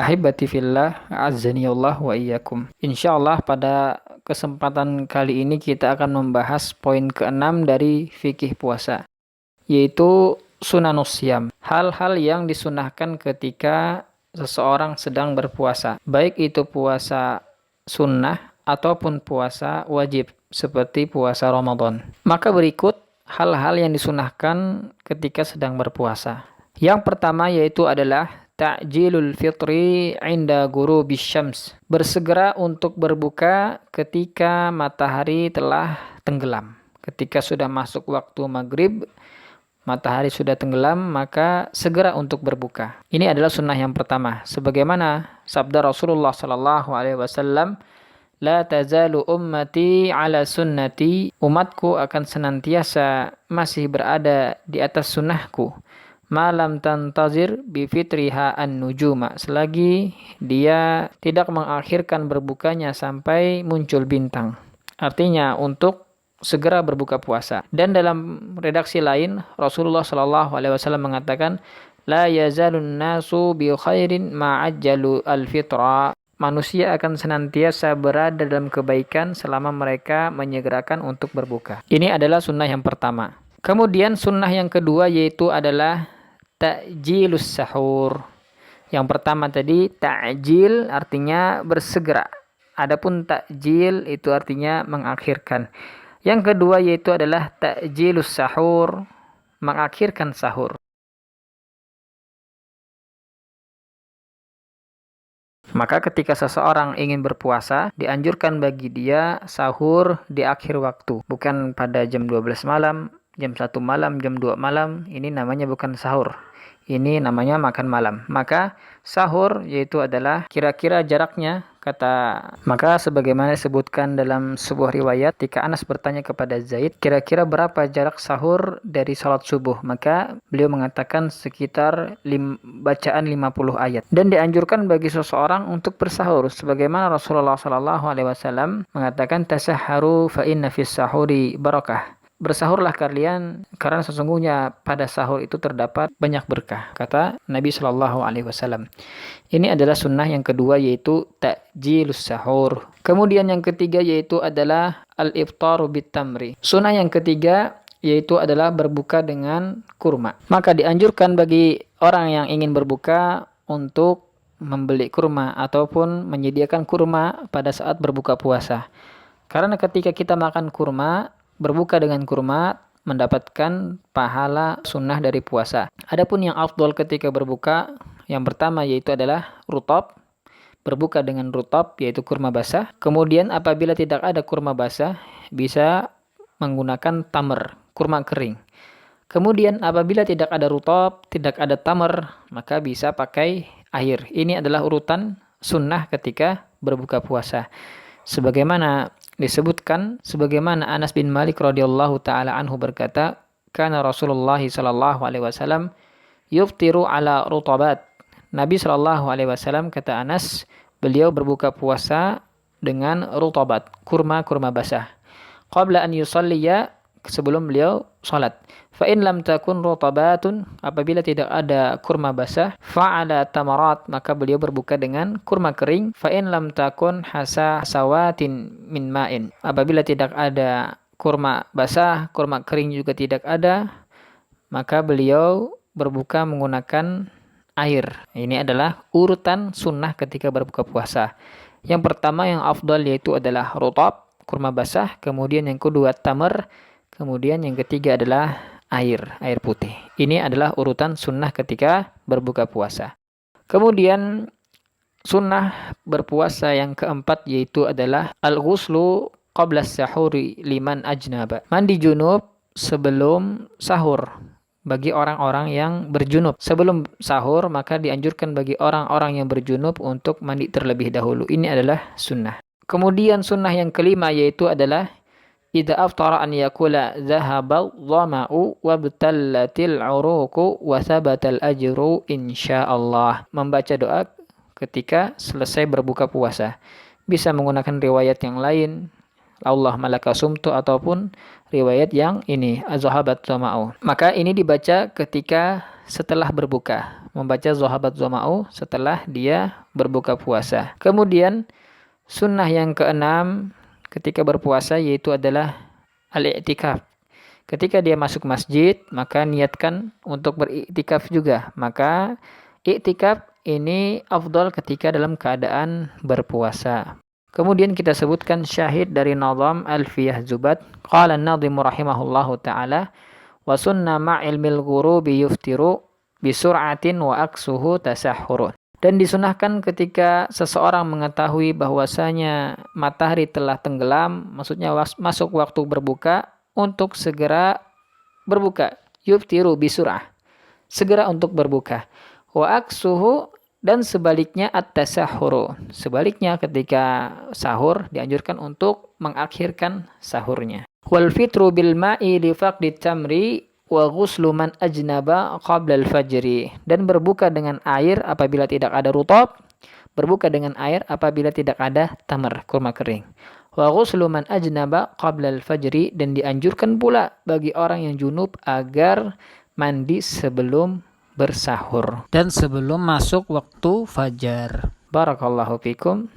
Ahibati fillah, azzaniyallah wa iyyakum. Insyaallah pada kesempatan kali ini kita akan membahas poin keenam dari fikih puasa, yaitu sunanus syam. Hal-hal yang disunahkan ketika seseorang sedang berpuasa, baik itu puasa sunnah ataupun puasa wajib, seperti puasa Ramadan. Maka berikut hal-hal yang disunahkan ketika sedang berpuasa. Yang pertama yaitu adalah ta'jilul fitri inda ghurubis syams. Bersegera untuk berbuka ketika matahari telah tenggelam. Ketika sudah masuk waktu maghrib, matahari sudah tenggelam, maka segera untuk berbuka. Ini adalah sunnah yang pertama. Sebagaimana sabda Rasulullah sallallahu alaihi wasallam, "La tazalu ummati ala sunnati." Umatku akan senantiasa masih berada di atas sunnahku. Malam tantazir bi fitriha an-nujuma, selagi dia tidak mengakhirkan berbukanya sampai muncul bintang. Artinya untuk segera berbuka puasa. Dan dalam redaksi lain Rasulullah Shallallahu alaihi wasallam mengatakan, la yazalun nasu bi khairin ma'ajjalu al-fitra. Manusia akan senantiasa berada dalam kebaikan selama mereka menyegerakan untuk berbuka. Ini adalah sunnah yang pertama. Kemudian sunnah yang kedua yaitu adalah ta'jilus sahur. Yang pertama tadi ta'jil artinya bersegera. Adapun ta'jil itu artinya mengakhirkan. Yang kedua yaitu adalah ta'jilus sahur, mengakhirkan sahur. Maka ketika seseorang ingin berpuasa, dianjurkan bagi dia sahur di akhir waktu. Bukan pada jam 12 malam, jam 1 malam, jam 2 malam. Ini namanya bukan sahur. Ini namanya makan malam. Maka sahur yaitu adalah kira-kira jaraknya maka sebagaimana disebutkan dalam sebuah riwayat, ketika Anas bertanya kepada Zaid, kira-kira berapa jarak sahur dari salat subuh? Maka beliau mengatakan sekitar bacaan 50 ayat. Dan dianjurkan bagi seseorang untuk bersahur sebagaimana Rasulullah SAW mengatakan, tasahharu fa inna fis sahuri barakah. Bersahurlah kalian karena sesungguhnya pada sahur itu terdapat banyak berkah, kata Nabi Shallallahu alaihi wasallam. Ini adalah sunnah yang kedua yaitu ta'jilus sahur. Kemudian yang ketiga yaitu adalah al-iftaru bitamri. Sunnah yang ketiga yaitu adalah berbuka dengan kurma. Maka dianjurkan bagi orang yang ingin berbuka untuk membeli kurma ataupun menyediakan kurma pada saat berbuka puasa. Karena ketika kita makan kurma, berbuka dengan kurma mendapatkan pahala sunnah dari puasa. Adapun yang afdol ketika berbuka, yang pertama yaitu adalah rutab. Berbuka dengan rutab yaitu kurma basah. Kemudian apabila tidak ada kurma basah, bisa menggunakan tamar, kurma kering. Kemudian apabila tidak ada rutab, tidak ada tamar, maka bisa pakai air. Ini adalah urutan sunnah ketika berbuka puasa. Sebagaimana Anas bin Malik radhiyallahu taala anhu berkata, kana Rasulullah sallallahu alaihi wasallam yuftiru ala rutabat. Nabi sallallahu alaihi wasallam, kata Anas, beliau berbuka puasa dengan rutabat, kurma basah. Qabla an yusalliya, sebelum beliau salat. Fa in lam takun rutabatun, apabila tidak ada kurma basah, fa'ala tamarat, maka beliau berbuka dengan kurma kering. Fa in lam takun hasawatin min ma'in, apabila tidak ada kurma basah, kurma kering juga tidak ada, maka beliau berbuka menggunakan air. Ini adalah urutan sunnah ketika berbuka puasa. Yang pertama yang afdal yaitu adalah rutab, kurma basah, kemudian yang kedua tamar, kemudian yang ketiga adalah air putih. Ini adalah urutan sunnah ketika berbuka puasa. Kemudian sunnah berpuasa yang keempat yaitu adalah al-ghuslu qabla sahuri liman ajnaba. Mandi junub sebelum sahur bagi orang-orang yang berjunub. Sebelum sahur maka dianjurkan bagi orang-orang yang berjunub untuk mandi terlebih dahulu. Ini adalah sunnah. Kemudian sunnah yang kelima yaitu adalah idza aftara an yakula dhahaba dhama'u wa btallatil 'uruqu wa thabatal ajru insyaallah. Membaca doa ketika selesai berbuka puasa. Bisa menggunakan riwayat yang lain, Allah malaka sumtu, ataupun riwayat yang ini azhabat dhama'u. Maka ini dibaca ketika setelah berbuka. Membaca Zahabat Zama'u setelah dia berbuka puasa. Kemudian sunnah yang keenam ketika berpuasa yaitu adalah al-i'tikaf. Ketika dia masuk masjid, maka niatkan untuk beriktikaf juga. Maka iktikaf ini afdal ketika dalam keadaan berpuasa. Kemudian kita sebutkan syahid dari Nazam Alfiyah Zubat. Qala an-nadhimu rahimahullahu ta'ala wa sunna ma'ilmil ghurubi yuftiru bisur'atin wa aksuhu tasahhurun. Dan disunahkan ketika seseorang mengetahui bahwasanya matahari telah tenggelam, maksudnya masuk waktu berbuka, untuk segera berbuka. Yuftiru bisur'ah, segera untuk berbuka. Wa aksuhu, dan sebaliknya at-tasahhuru. Sebaliknya ketika sahur dianjurkan untuk mengakhirkan sahurnya. Wal fitru bil ma'i li faqdi tamri wa ghuslu man ajnaba qabla al-fajri. Dan berbuka dengan air apabila tidak ada rutab, berbuka dengan air apabila tidak ada tamar, kurma kering. Wa ghuslu man ajnaba qabla al-fajri, dan dianjurkan pula bagi orang yang junub agar mandi sebelum bersahur dan sebelum masuk waktu fajar. Barakallahu fikum.